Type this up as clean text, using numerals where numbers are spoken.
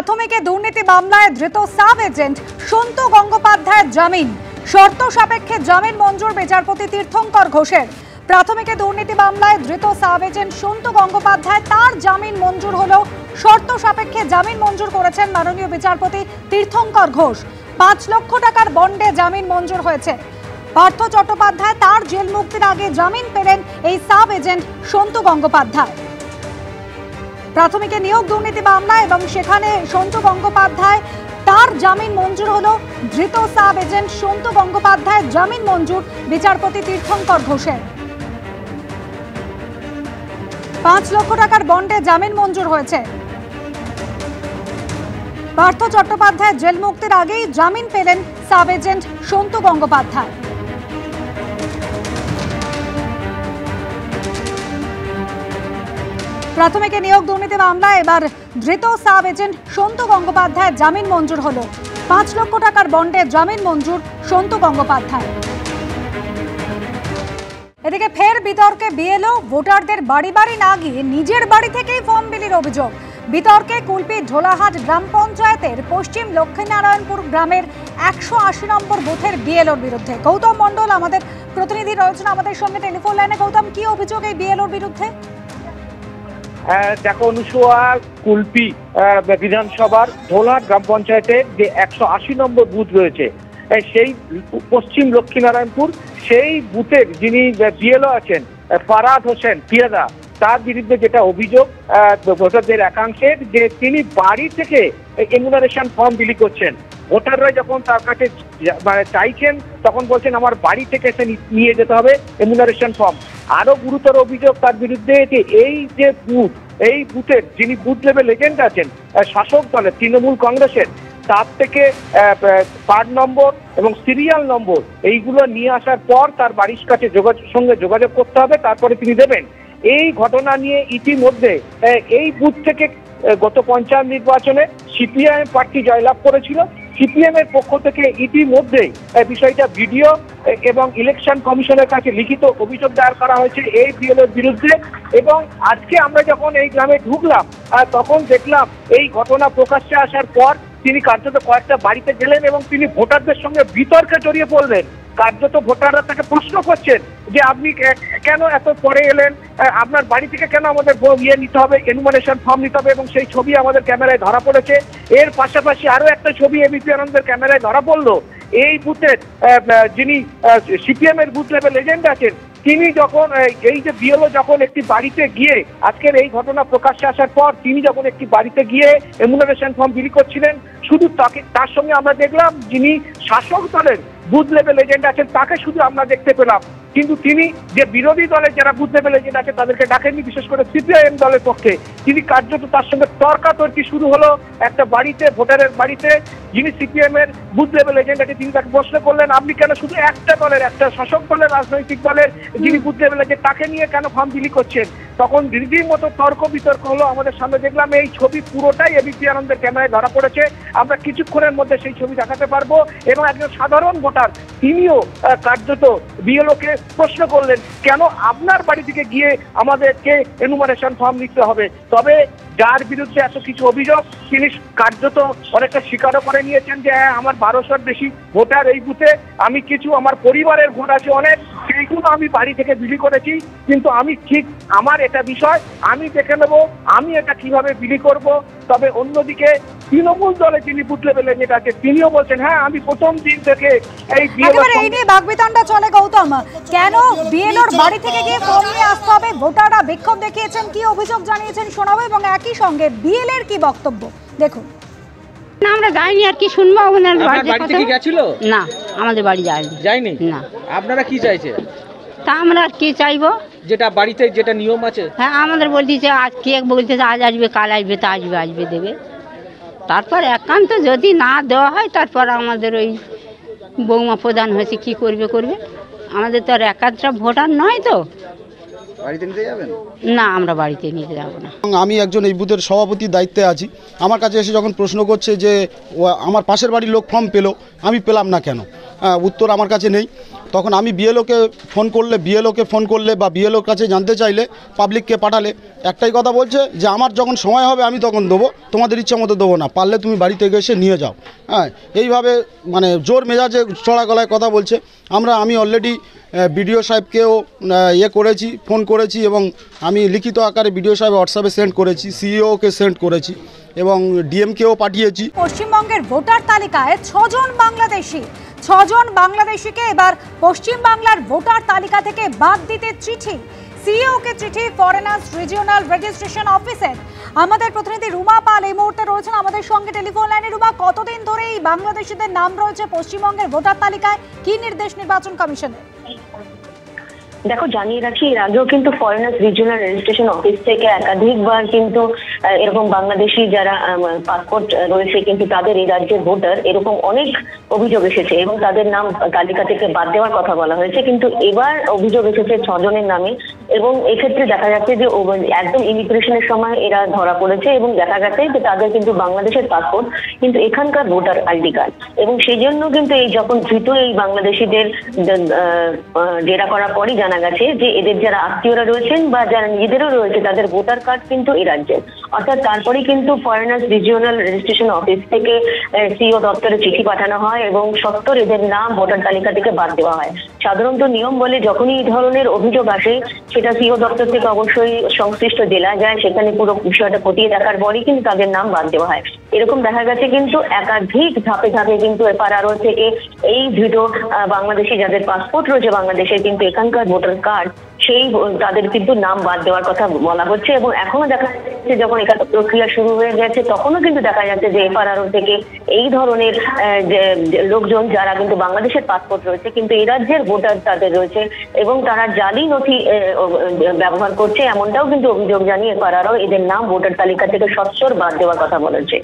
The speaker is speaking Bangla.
প্রাথমিকে দুর্নীতি মামলায় ধৃত সাব এজেন্ট সন্তু গঙ্গোপাধ্যায়ের জামিন, শর্ত সাপেক্ষে জামিন মঞ্জুর বিচারপতি তীর্থঙ্কর ঘোষের। প্রাথমিকে দুর্নীতি মামলায় ধৃত সাব এজেন্ট সন্তু গঙ্গোপাধ্যায় তার জামিন মঞ্জুর হলেও শর্ত সাপেক্ষে জামিন মঞ্জুর করেছেন মাননীয় বিচারপতি তীর্থঙ্কর ঘোষ। ৫ লক্ষ টাকার বন্ডে জামিন মঞ্জুর হয়েছে। পার্থ চট্টোপাধ্যায় তার জেল মুক্তির আগে জামিন পেলেন এই সাব এজেন্ট সন্তু গঙ্গোপাধ্যায়। প্রাথমিকে নিয়োগ দুর্নীতি মামলা এবং সেখানে সন্তু গঙ্গোপাধ্যায় তার জামিন মঞ্জুর হলো। ধৃত সাব এজেন্ট সন্তু গঙ্গোপাধ্যায়ের জামিন মঞ্জুর বিচারপতি তীর্থঙ্কর ঘোষের। ৫ লক্ষ টাকার বন্ডে জামিন মঞ্জুর হয়েছে। পার্থ চট্টোপাধ্যায় জেল মুক্তির আগেই জামিন পেলেন সাব এজেন্ট সন্তু গঙ্গোপাধ্যায়। প্রাথমিকে নিয়োগ দুর্নীতি মামলা এবার ধৃত সাব এজেন্ট সন্তু গঙ্গোপাধ্যায় জামিন মঞ্জুর হলো। ৫ লক্ষ টাকার বন্ডে জামিন মঞ্জুর সন্তু গঙ্গোপাধ্যায়। এদিকে ফের বিতর্কে বিএলও ভোটারদের বাড়ি বাড়ি না গিয়ে নিজের বাড়ি থেকেই ফর্ম বিলির অভিযোগ। বিতর্কে কুলপি ঢোলাহাট গ্রাম পঞ্চায়েতের পশ্চিম লক্ষ্মীনারায়ণপুর গ্রামের ১৮০ নম্বর বুথের বিএলওর বিরুদ্ধে। গৌতম মণ্ডল আমাদের প্রতিনিধি রয়েছেন আমাদের সঙ্গে টেলিফোন লাইনে। গৌতম, কি অভিযোগ এই বিএলওর বিরুদ্ধে? দেখো অনুসুয়া, কুলপি বিধানসভার ঢোলাহাট গ্রাম পঞ্চায়েতের যে ১৮০ নম্বর বুথ রয়েছে, সেই পশ্চিম লক্ষ্মীনারায়ণপুর, সেই বুথের যিনি বিএলও আছেন ফারাদ হোসেন পিয়াদা, তার বিরুদ্ধে যেটা অভিযোগ ভোটারদের একাংশের, যে তিনি বাড়ি থেকে এনুমারেশন ফর্ম বিলি করছেন। ভোটাররা যখন তার কাছে চাইছেন তখন বলছেন আমার বাড়ি থেকে এসে নিয়ে যেতে হবে এনুমারেশন ফর্ম। আরো গুরুতর অভিযোগ তার বিরুদ্ধে যে এই যে বুথ, এই বুথের যিনি বুথ লেভেল এজেন্ট আছেন শাসক দলের তৃণমূল কংগ্রেসের, তার থেকে কার্ড নম্বর এবং সিরিয়াল নম্বর এইগুলো নিয়ে আসার পর তার বাড়ির কাছে সঙ্গে যোগাযোগ করতে হবে, তারপরে তিনি দেবেন। এই ঘটনা নিয়ে ইতিমধ্যে এই বুথ থেকে গত পঞ্চায়েত নির্বাচনে সিপিআইএম প্রার্থী জয়লাভ করেছিল। সিপিএম এর পক্ষ থেকে ইতিমধ্যেই বিষয়টা ভিডিও এবং ইলেকশন কমিশনের কাছে লিখিত অভিযোগ দায়ের করা হয়েছে এই বিএলওর বিরুদ্ধে। এবং আজকে আমরা যখন এই গ্রামে ঢুকলাম তখন দেখলাম এই ঘটনা প্রকাশ্যে আসার পর তিনি কার্যত কয়েকটা বাড়িতে গেলেন এবং তিনি ভোটারদের সঙ্গে বিতর্কে জড়িয়ে পড়লেন। কার্যত ভোটাররা তাকে প্রশ্ন করছেন যে আপনি কেন এত পরে এলেন, আপনার বাড়ি থেকে কেন আমাদের নিতে হবে, এনুমারেশন ফর্ম নিতে হবে, এবং সেই ছবি আমাদের ক্যামেরায় ধরা পড়েছে। এর পাশাপাশি আরো একটা ছবি এবিপি আনন্দের ক্যামেরায় ধরা পড়লো। এই বুথের যিনি সিপিএম এর বুথ লেভেল এজেন্ট আছেন, তিনি যখন এই যে বিএলও যখন একটি বাড়িতে গিয়ে আজকের এই ঘটনা প্রকাশ্যে আসার পর তিনি যখন একটি বাড়িতে গিয়ে এনুমারেশন ফর্ম বিলি করছিলেন, শুধু তার সঙ্গে আমরা দেখলাম যিনি শাসক দলের বুথ লেভেল এজেন্ট আছেন তাকে শুধু আমরা দেখতে পেলাম, কিন্তু তিনি যে বিরোধী দলের যারা বুথ লেভেল এজেন্ট আছে তাদেরকে ডাকেননি। বিশেষ করে সিপিআইএম দলের পক্ষে তিনি কার্যত তার সঙ্গে তর্কাতর্কি শুরু হলো একটা বাড়িতে, ভোটারের বাড়িতে। যিনি সিপিএম এর বুথ লেভেল এজেন্ট আছে তিনি তাকে প্রশ্ন করলেন আপনি কেন শুধু একটা দলের, একটা শাসক দলের রাজনৈতিক দলের যিনি বুথ লেভেল এজেন্ট তাকে নিয়ে কেন ফর্ম বিলি করছেন। তখন রীতিমতো তর্ক বিতর্ক হলো। আমাদের সামনে দেখলাম এই ছবি পুরোটাই এবিপি আনন্দের ক্যামেরায় ধরা পড়েছে। আমরা কিছুক্ষণের মধ্যে সেই ছবি দেখাতে পারবো। এবং একজন সাধারণ ভোটার তিনিও কার্যত বিএলওকে প্রশ্ন করলেন কেন আপনার বাড়ি থেকে গিয়ে আমাদেরকে এনুমারেশন ফর্ম নিতে হবে। তবে যার বিরুদ্ধে এত কিছু অভিযোগ তিনি কার্যত অনেকটা স্বীকারও করে নিয়েছেন যে হ্যাঁ আমার ১২০০-র বেশি ভোটার এই বুথে, আমি কিছু আমার পরিবারের ভোট আছে অনেক, সেইগুলো আমি বাড়ি থেকে বিলি করেছি, কিন্তু আমি ঠিক আমার এটা বিষয় আমি দেখে নেব আমি এটা কিভাবে বিলি করব। তবে অন্যদিকে তৃণমূল দলে যিনি বুথ লেভেল এজেন্ট আছে তিনিও বলছেন হ্যাঁ আমি প্রথম দিন থেকে এই নিয়ে বাকবিতণ্ডা চলে। গৌতম, কেন বিএলওর বাড়ি থেকে গিয়ে ফর্ম নিয়ে আসতে হবে? ভোটাররা বিক্ষোভ দেখিয়েছেন, কি অভিযোগ জানিয়েছেন শোনাবো, এবং একই সঙ্গে বিএল এর কি বক্তব্য দেখুন। না আমরা যাইনি, আর কি শুনবো? বাড়ি থেকে গেছিল না, আমাদের বাড়ি যায়নি না। আপনারা কি চাইছে? তা আমরা আর কি চাইবো, যেটা বাড়িতে যেটা নিয়ম আছে। হ্যাঁ আমাদের বলতেছে আজ কে বলতেছে আজ আসবে, কাল আসবে, তা আসবে দেবে। তারপর একান্ত যদি না দেওয়া হয় তারপর আমাদের ওই বৌমা প্রধান হয়েছে কি করবে। আমাদের তো আর একাধটা ভোটার নয়, তো বাড়িতে নিতে যাবেন? না, আমরা বাড়িতে নিতে যাবো না। আমি একজন এই বুথের সভাপতির দায়িত্বে আছি। আমার কাছে এসে যখন প্রশ্ন করছে যে আমার পাশের বাড়ির লোক ফর্ম পেলো, আমি পেলাম না কেন, উত্তর আমার কাছে নেই। তখন আমি বিএলওকে ফোন করলে বা বিএলওর কাছে জানতে চাইলে, পাবলিককে পাঠালে একটাই কথা বলছে যে আমার যখন সময় হবে আমি তখন দেবো, তোমাদের ইচ্ছা মতো দেবো না, পারলে তুমি বাড়িতে এসে নিয়ে যাও। হ্যাঁ, এইভাবে মানে জোর মেজাজে চড়া গলায় কথা বলছে। আমি অলরেডি বিডিও সাহেবকেও করেছি, ফোন করেছি, এবং আমি লিখিত আকারে বিডিও সাহেব হোয়াটসঅ্যাপে সেন্ড করেছি, সিইওকে সেন্ড করেছি এবং ডিএমকেও পাঠিয়েছি। পশ্চিমবঙ্গের ভোটার তালিকায় 6 জন বাংলাদেশিকে এবার পশ্চিমবাংলার ভোটার তালিকা থেকে বাদ দিতে চিঠি, সিইওকে চিঠি ফরেনার্স রিজিওনাল রেজিস্ট্রেশন অফিসের। আমাদের প্রতিনিধি রুমা পাল এই মুহূর্তে রয়েছেন আমাদের সঙ্গে টেলিফোন লাইনে। রুমা, কতদিন ধরে এই বাংলাদেশিদের নাম রয়েছে পশ্চিমবঙ্গের ভোটার তালিকায়, কি নির্দেশ নির্বাচন কমিশনের? দেখো, জানিয়ে রাখি, এর আগেও কিন্তু ফরেনার্স রিজিওনাল রেজিস্ট্রেশন অফিস থেকে একাধিকবার কিন্তু এরকম বাংলাদেশি যারা পাসপোর্ট রয়েছে কিন্তু তাদের এই রাজ্যের ভোটার, এরকম অনেক অভিযোগ এসেছে এবং তাদের নাম তালিকা থেকে বাদ দেওয়ার কথা বলা হয়েছে। কিন্তু এবার অভিযোগ এসেছে 6 জনের নামে এবং এক্ষেত্রে দেখা যাচ্ছে যে একদম ইমিগ্রেশনের সময় এরা ধরা পড়েছে এবং দেখা গেছে যে তাদের কিন্তু বাংলাদেশের পাসপোর্ট কিন্তু এখানকার ভোটার আইডি কার্ড, এবং সেই জন্য কিন্তু এই যখন দ্রুত এই বাংলাদেশিদের জেরা করার পরই জানা গেছে যে এদের যারা আত্মীয়রা রয়েছেন বা যারা নিজেদেরও রয়েছে তাদের ভোটার কার্ড কিন্তু এই রাজ্যের। অর্থাৎ তারপরেই কিন্তু ফরেনার্স রিজিওনাল রেজিস্ট্রেশন অফিস থেকে সিইও দপ্তরে চিঠি পাঠানো হয় এবং সত্তর এদের নাম ভোটার তালিকা থেকে বাদ দেওয়া হয়। সাধারণত নিয়ম বলে যখনই এই ধরনের অভিযোগ আসে সেটা সিইও দপ্তর থেকে অবশ্যই সংশ্লিষ্ট জেলা যায়, সেখানে পুরো বিষয়টা খতিয়ে দেখার পরই কিন্তু তাদের নাম বাদ দেওয়া হয়। এরকম দেখা গেছে কিন্তু একাধিক ধাপে ধাপে কিন্তু এফআরআরও থেকে এই ধৃত বাংলাদেশি যাদের পাসপোর্ট রয়েছে বাংলাদেশের কিন্তু এখানকার ভোটার কার্ড, সেই তাদের কিন্তু নাম বাদ দেওয়ার কথা বলা হচ্ছে। এবং এখনো দেখা যাচ্ছে যখন এখানে প্রক্রিয়া শুরু হয়ে গেছে তখনও কিন্তু দেখা যাচ্ছে যে এফআরআরও থেকে এই ধরনের লোকজন যারা কিন্তু বাংলাদেশের পাসপোর্ট রয়েছে কিন্তু এই রাজ্যের ভোটার তাদের রয়েছে এবং তারা জালি নথি ব্যবহার করছে, এমনটাও কিন্তু অভিযোগ জানিয়ে এফআরআরও এদের নাম ভোটার তালিকা থেকে সচ্চর বাদ দেওয়ার কথা বলেছে।